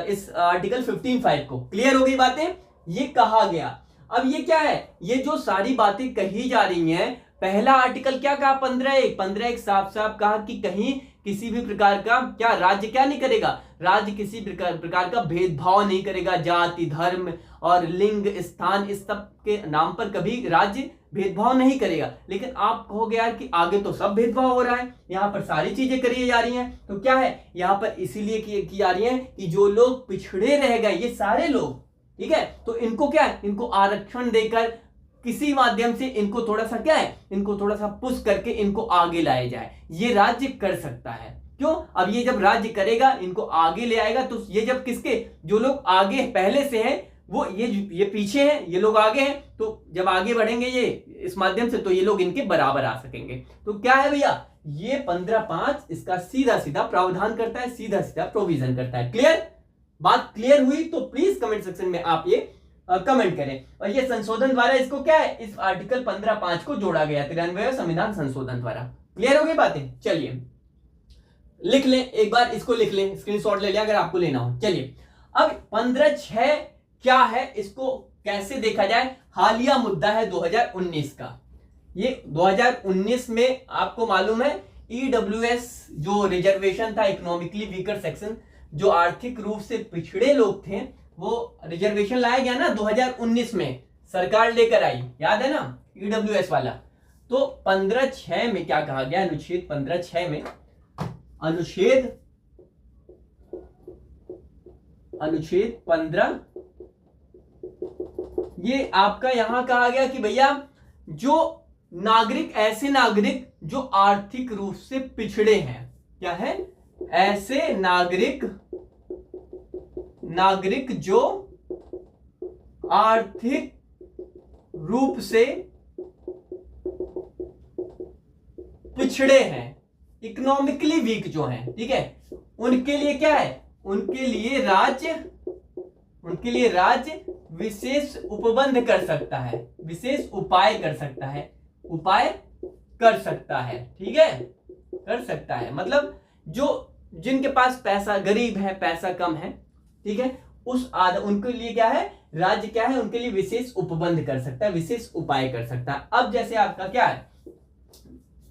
इस आर्टिकल 15(5) को। क्लियर हो गई बातें? ये कहा गया। अब ये क्या है? ये जो सारी बातें कही जा रही हैं, पहला आर्टिकल क्या कहा? 15(1) साफ साफ कहा कि कहीं किसी भी प्रकार का क्या राज्य क्या नहीं करेगा? राज्य किसी प्रकार का भेदभाव नहीं करेगा, जाति, धर्म और लिंग, स्थान, इस सब के नाम पर कभी राज्य भेदभाव नहीं करेगा। लेकिन आप कहोगे यार कि आगे तो सब भेदभाव हो रहा है, यहाँ पर सारी चीजें करी जा रही हैं, तो क्या है? यहाँ पर इसीलिए की जा रही है कि जो लोग पिछड़े रह गए, ये सारे लोग, ठीक है, तो इनको क्या है? इनको आरक्षण देकर किसी माध्यम से इनको थोड़ा सा क्या है? इनको थोड़ा सा पुश करके इनको आगे लाया जाए। ये राज्य कर सकता है। क्यों? अब ये जब राज्य करेगा, इनको आगे ले आएगा, तो ये जब किसके, जो लोग आगे पहले से हैं वो ये पीछे हैं, ये लोग आगे हैं, तो जब आगे बढ़ेंगे ये इस माध्यम से, तो ये लोग इनके बराबर आ सकेंगे। तो क्या है भैया? ये 15(5) इसका सीधा सीधा प्रावधान करता है, सीधा सीधा प्रोविजन करता है। क्लियर? बात क्लियर हुई तो प्लीज कमेंट सेक्शन में आप ये कमेंट करें। और ये संशोधन द्वारा इसको क्या है? इस आर्टिकल 15(5) को जोड़ा गया 93वें संविधान संशोधन द्वारा। क्लियर हो गई बातें? चलिए लिख लें, एक बार इसको लिख लें, स्क्रीनशॉट ले लें अगर आपको लेना हो। चलिए अब 15(6) क्या है, इसको कैसे देखा जाए? हालिया मुद्दा है 2019 का। ये 2019 में आपको मालूम है ईडब्ल्यूएस जो रिजर्वेशन था, इकोनॉमिकली वीकर सेक्शन, जो आर्थिक रूप से पिछड़े लोग थे, वो रिजर्वेशन लाया गया ना 2019 में, सरकार लेकर आई, याद है ना, ईडब्ल्यूएस वाला। तो 15(6) में क्या कहा गया? अनुच्छेद 15(6) में अनुच्छेद 15, ये आपका यहां कहा गया कि भैया जो नागरिक, ऐसे नागरिक जो आर्थिक रूप से पिछड़े हैं, क्या है? ऐसे नागरिक जो आर्थिक रूप से पिछड़े हैं, इकोनॉमिकली वीक जो हैं, ठीक है, उनके लिए क्या है? उनके लिए राज्य विशेष उपबंध कर सकता है, विशेष उपाय कर सकता है, ठीक है, कर सकता है। मतलब जो जिनके पास पैसा, गरीब है, पैसा कम है, ठीक है, उनके लिए क्या है? राज्य क्या है? उनके लिए विशेष उपबंध कर सकता है, विशेष उपाय कर सकता है। अब जैसे आपका क्या है,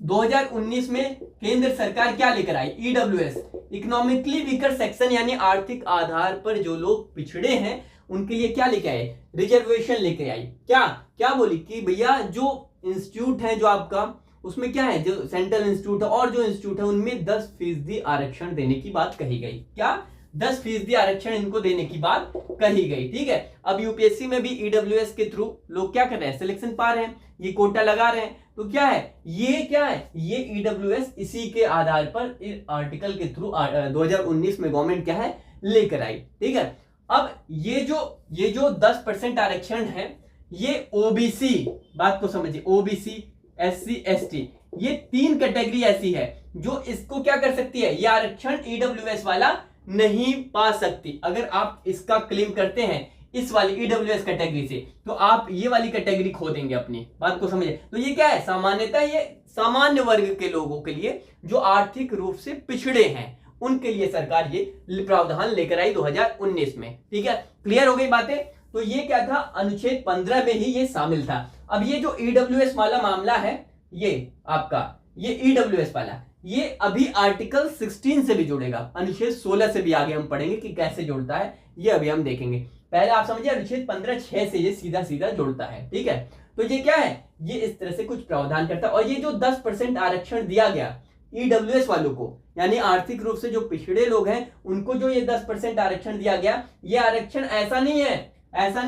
2019 में केंद्र सरकार क्या लेकर आई? ईडब्ल्यूएस, इकोनॉमिकली वीकर सेक्शन, यानी आर्थिक आधार पर जो लोग पिछड़े हैं उनके लिए क्या लेके आए? रिजर्वेशन लेके आई। क्या बोली कि भैया जो इंस्टीट्यूट है जो आपका, उसमें क्या है, जो सेंट्रल इंस्टीट्यूट है और जो इंस्टीट्यूट है उनमें 10% आरक्षण देने की बात कही गई। क्या? 10% आरक्षण इनको देने की बात कही गई। ठीक है, अब यूपीएससी में भी ईडब्ल्यूएस के थ्रू लोग क्या कर रहे हैं? सिलेक्शन पा रहे हैं, ये कोटा लगा रहे हैं। तो क्या है ये ईडब्ल्यूएस इसी के आधार पर आर्टिकल के थ्रू 2019 में गवर्नमेंट क्या है लेकर आई। ठीक है, अब ये जो 10% आरक्षण है, ये ओबीसी, बात को समझिए, ओबीसी, एससी, एसटी, ये 3 कैटेगरी ऐसी है जो इसको क्या कर सकती है, ये आरक्षण ईडब्ल्यूएस वाला नहीं पा सकती। अगर आप इसका क्लेम करते हैं इस वाली ईडब्ल्यूएस कैटेगरी से, तो आप ये वाली कैटेगरी खो देंगे अपनी, बात को समझिए। तो ये क्या है, सामान्यतः ये सामान्य वर्ग के लोगों के लिए जो आर्थिक रूप से पिछड़े हैं, उनके लिए सरकार ये प्रावधान लेकर आई 2019 में। ठीक है, क्लियर हो गई बातें। तो ये क्या था, अनुच्छेद 15 में ही ये शामिल था। अब ये जो ईडब्ल्यूएस वाला मामला है, ये आपका ये ईडब्ल्यूएस वाला, ये अभी आर्टिकल 16 से भी जुड़ेगा, अनुच्छेद 16 से भी आगे हम पढ़ेंगे कि कैसे जुड़ता है, ये अभी हम देखेंगे। पहले आप समझिए अनुच्छेद 15(6) से ये सीधा सीधा जुड़ता है। ठीक है, तो ये क्या है, ये इस तरह से कुछ प्रावधान करता है। और ये जो 10% आरक्षण दिया गया ईडब्ल्यूएस वालों को, यानी आर्थिक रूप से जो पिछड़े लोग हैं, उनको जो ये 10% आरक्षण दिया गया, ये आरक्षण ऐसा नहीं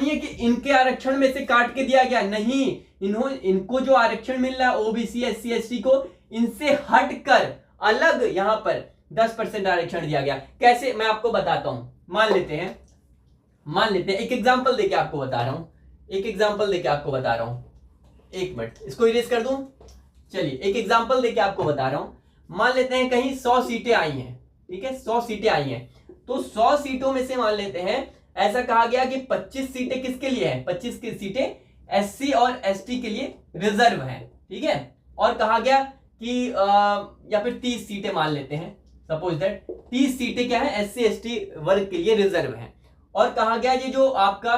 है कि इनके आरक्षण में से काट के दिया गया, नहीं, इनको जो आरक्षण मिल रहा है ओबीसी, एससी, एसटी को, इनसे हटकर अलग यहां पर 10% आरक्षण दिया गया। कैसे, मैं आपको बताता हूं। मान लेते हैं मान लेते हैं, एक एग्जांपल देके आपको बता रहा हूं, एक मिनट इसको इरेज कर दूं। चलिए एक एग्जांपल देके आपको बता रहा हूं। मान लेते हैं कहीं 100 सीटें आई हैं, ठीक है, 100 सीटें आई हैं, तो 100 सीटों में से मान लेते हैं ऐसा कहा गया कि 25 सीटें किसके लिए हैं, 25 की सीटें SC और ST के लिए रिजर्व हैं, ठीक है। और कहा गया कि या फिर 30 सीटें मान लेते हैं, सपोज दैट 30 सीटें क्या है, SC ST वर्ग के लिए रिजर्व हैं। और कहा गया ये जो आपका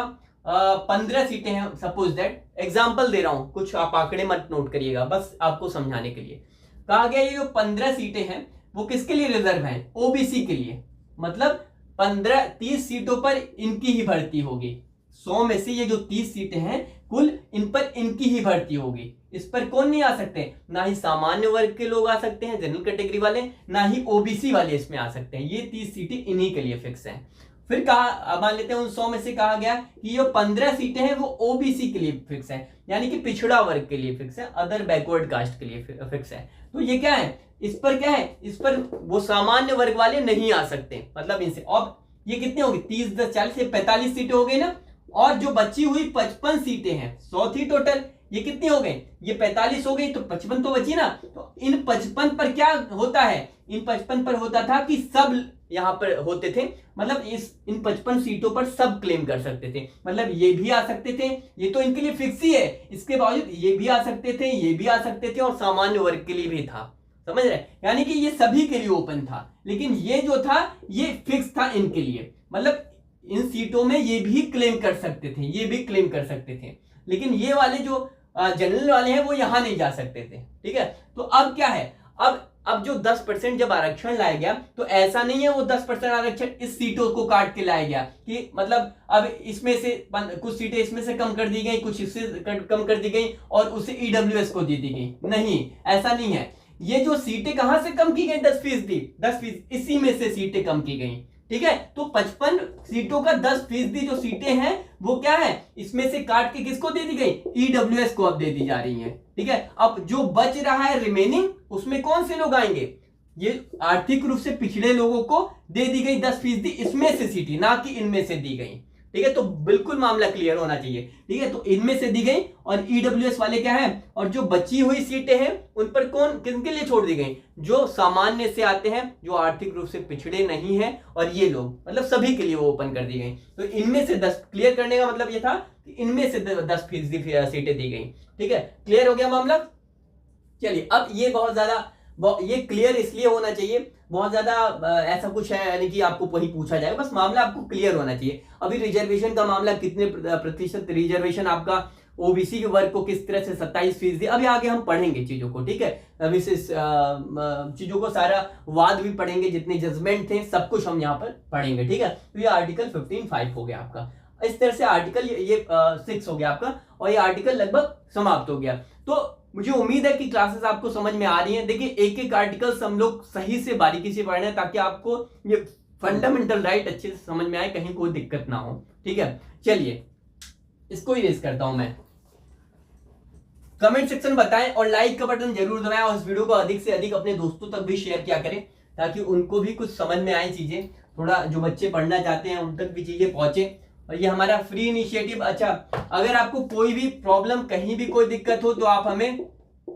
15 सीटें हैं, सपोज दैट एग्जांपल दे रहा हूं, कुछ आप आंकड़े मत नोट करिएगा, बस आपको समझाने के लिए। कहा गया ये जो 15 सीटें हैं वो किसके लिए रिजर्व हैं, OBC के लिए। मतलब 30 सीटों पर इनकी ही भर्ती होगी। 100 में से ये जो 30 सीटें हैं कुल, इन पर इनकी ही भर्ती होगी। इस पर कौन नहीं आ सकते, ना ही सामान्य वर्ग के लोग आ सकते हैं, जनरल कैटेगरी वाले, ना ही OBC वाले इसमें आ सकते हैं। ये 30 सीटें इन्हीं के लिए फिक्स हैं। फिर कहा, मान लेते हैं उन 100 में से कहा गया कि ये 15 सीटें हैं वो OBC के लिए फिक्स है, यानी कि पिछड़ा वर्ग के लिए फिक्स है, अदर बैकवर्ड कास्ट के लिए फिक्स है। तो ये क्या है, इस पर क्या है, इस पर वो सामान्य वर्ग वाले नहीं आ सकते, मतलब इनसे। अब ये कितने हो गए, 30 10 40 से 45 सीटें हो गई ना। और जो बची हुई 55 सीटें हैं, 100 थी टोटल, ये कितनी हो गई, ये 45 हो गई, तो 55 तो बची ना। तो इन 55 पर क्या होता है, इन 55 पर होता था कि सब यहां पर होते थे, मतलब इन 55 सीटों पर सब क्लेम कर सकते थे। मतलब ये भी आ सकते थे, ये तो इनके लिए फिक्स ही है, इसके बावजूद ये भी आ सकते थे, ये भी आ सकते थे, और सामान्य वर्ग के लिए भी था, समझ रहे। यानी कि ये सभी के लिए ओपन था, लेकिन ये जो था ये फिक्स था इनके लिए। मतलब इन सीटों में ये भी क्लेम कर सकते थे, ये भी क्लेम कर सकते थे, लेकिन ये वाले जो जनरल वाले हैं वो यहां नहीं जा सकते थे, ठीक है। तो अब क्या है, अब जो 10% जब आरक्षण लाया गया, तो ऐसा नहीं है वो 10% आरक्षण इस सीटों को काट के लाया गया कि मतलब अब इसमें से कुछ सीटें इसमें से कम कर दी गई, कुछ इससे कम कर दी गई और उसे EWS को दे दी गई। नहीं, ऐसा नहीं है। ये जो सीटें कहां से कम की गई, 10%, इसी में से सीटें कम की गई, ठीक है। तो 55 सीटों का 10% जो सीटें हैं वो क्या है, इसमें से काट के किसको दे दी गई, EWS को अब दे दी जा रही है, ठीक है। अब जो बच रहा है रिमेनिंग, उसमें कौन से लोग आएंगे, ये आर्थिक रूप से पिछड़े लोगों को दे दी गई 10%, इसमें से सीटें, ना कि इनमें से दी गई, ठीक है। तो बिल्कुल मामला क्लियर होना चाहिए, ठीक है। तो इनमें से दी गई और EWS वाले क्या है, और जो बची हुई सीटें हैं उन पर कौन, किनके लिए छोड़ दी गई, जो सामान्य से आते हैं, जो आर्थिक रूप से पिछड़े नहीं हैं, और ये लोग, मतलब सभी के लिए वो ओपन कर दी गई। तो इनमें से 10, क्लियर करने का मतलब ये था कि इनमें से 10% सीटें दी गई, ठीक है। क्लियर हो गया मामला। चलिए अब ये बहुत ज्यादा ये क्लियर इसलिए होना चाहिए, बहुत ज्यादा ऐसा कुछ है यानी कि आपको वही पूछा जाएगा, बस मामला आपको क्लियर होना चाहिए। अभी रिजर्वेशन का मामला, कितने प्रतिशत रिजर्वेशन आपका OBC के वर्ग को किस तरह से 27%, अभी आगे हम पढ़ेंगे चीजों को, ठीक है। अभी से चीजों को सारा वाद भी पढ़ेंगे, जितने जजमेंट थे सब कुछ हम यहाँ पर पढ़ेंगे, ठीक है। तो ये आर्टिकल 15(5) हो गया आपका। इस तरह से आर्टिकल ये 6 हो गया आपका, और ये आर्टिकल लगभग समाप्त हो गया। तो मुझे उम्मीद है कि क्लासेस आपको समझ में आ रही हैं। देखिए एक एक आर्टिकल्स हम लोग सही से बारीकी से पढ़ रहे हैं, ताकि आपको ये फंडामेंटल राइट अच्छे से समझ में आए, कहीं कोई दिक्कत ना हो, ठीक है। चलिए इसको इरेज करता हूं मैं। कमेंट सेक्शन बताएं और लाइक का बटन जरूर दबाएं, और इस वीडियो को अधिक से अधिक अपने दोस्तों तक भी शेयर किया करें, ताकि उनको भी कुछ समझ में आए चीजें, थोड़ा जो बच्चे पढ़ना चाहते हैं उन तक भी चीजें पहुंचे। और ये हमारा फ्री इनिशिएटिव। अच्छा, अगर आपको कोई भी प्रॉब्लम, कहीं भी कोई दिक्कत हो, तो आप हमें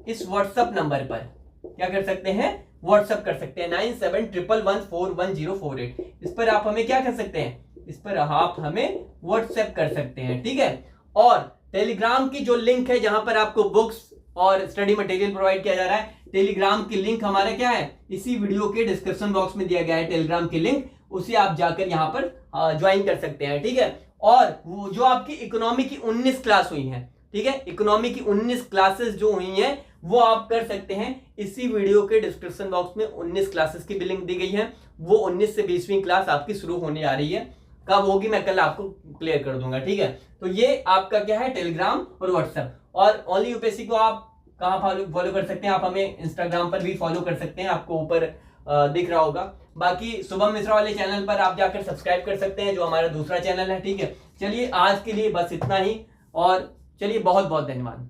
इस व्हाट्सएप नंबर पर क्या कर सकते हैं, व्हाट्सएप कर सकते हैं, 9711141048। इस पर आप हमें क्या कर सकते हैं, इस पर आप हमें व्हाट्सएप कर सकते हैं, ठीक है। और टेलीग्राम की जो लिंक है, जहां पर आपको बुक्स और स्टडी मटेरियल प्रोवाइड किया जा रहा है, टेलीग्राम की लिंक हमारा क्या है, इसी वीडियो के डिस्क्रिप्शन बॉक्स में दिया गया है टेलीग्राम की लिंक, उसे आप जाकर यहां पर ज्वाइन कर सकते हैं, ठीक है। और वो जो आपकी इकोनॉमी की 19 क्लास हुई है, ठीक है, इकोनॉमी की 19 क्लासेस जो हुई हैं वो आप कर सकते हैं। इसी वीडियो के डिस्क्रिप्शन बॉक्स में 19 क्लासेस की भी लिंक दी गई है। वो 19 से 20वीं क्लास आपकी शुरू होने जा रही है, कब होगी मैं कल आपको क्लियर कर दूंगा, ठीक है। तो ये आपका क्या है, टेलीग्राम और व्हाट्सएप। और ओनली यूपीएससी को आप कहाँ फॉलो कर सकते हैं, आप हमें इंस्टाग्राम पर भी फॉलो कर सकते हैं, आपको ऊपर दिख रहा होगा। बाकी शुभम मिश्रा वाले चैनल पर आप जाकर सब्सक्राइब कर सकते हैं, जो हमारा दूसरा चैनल है, ठीक है। चलिए आज के लिए बस इतना ही, और चलिए बहुत बहुत धन्यवाद।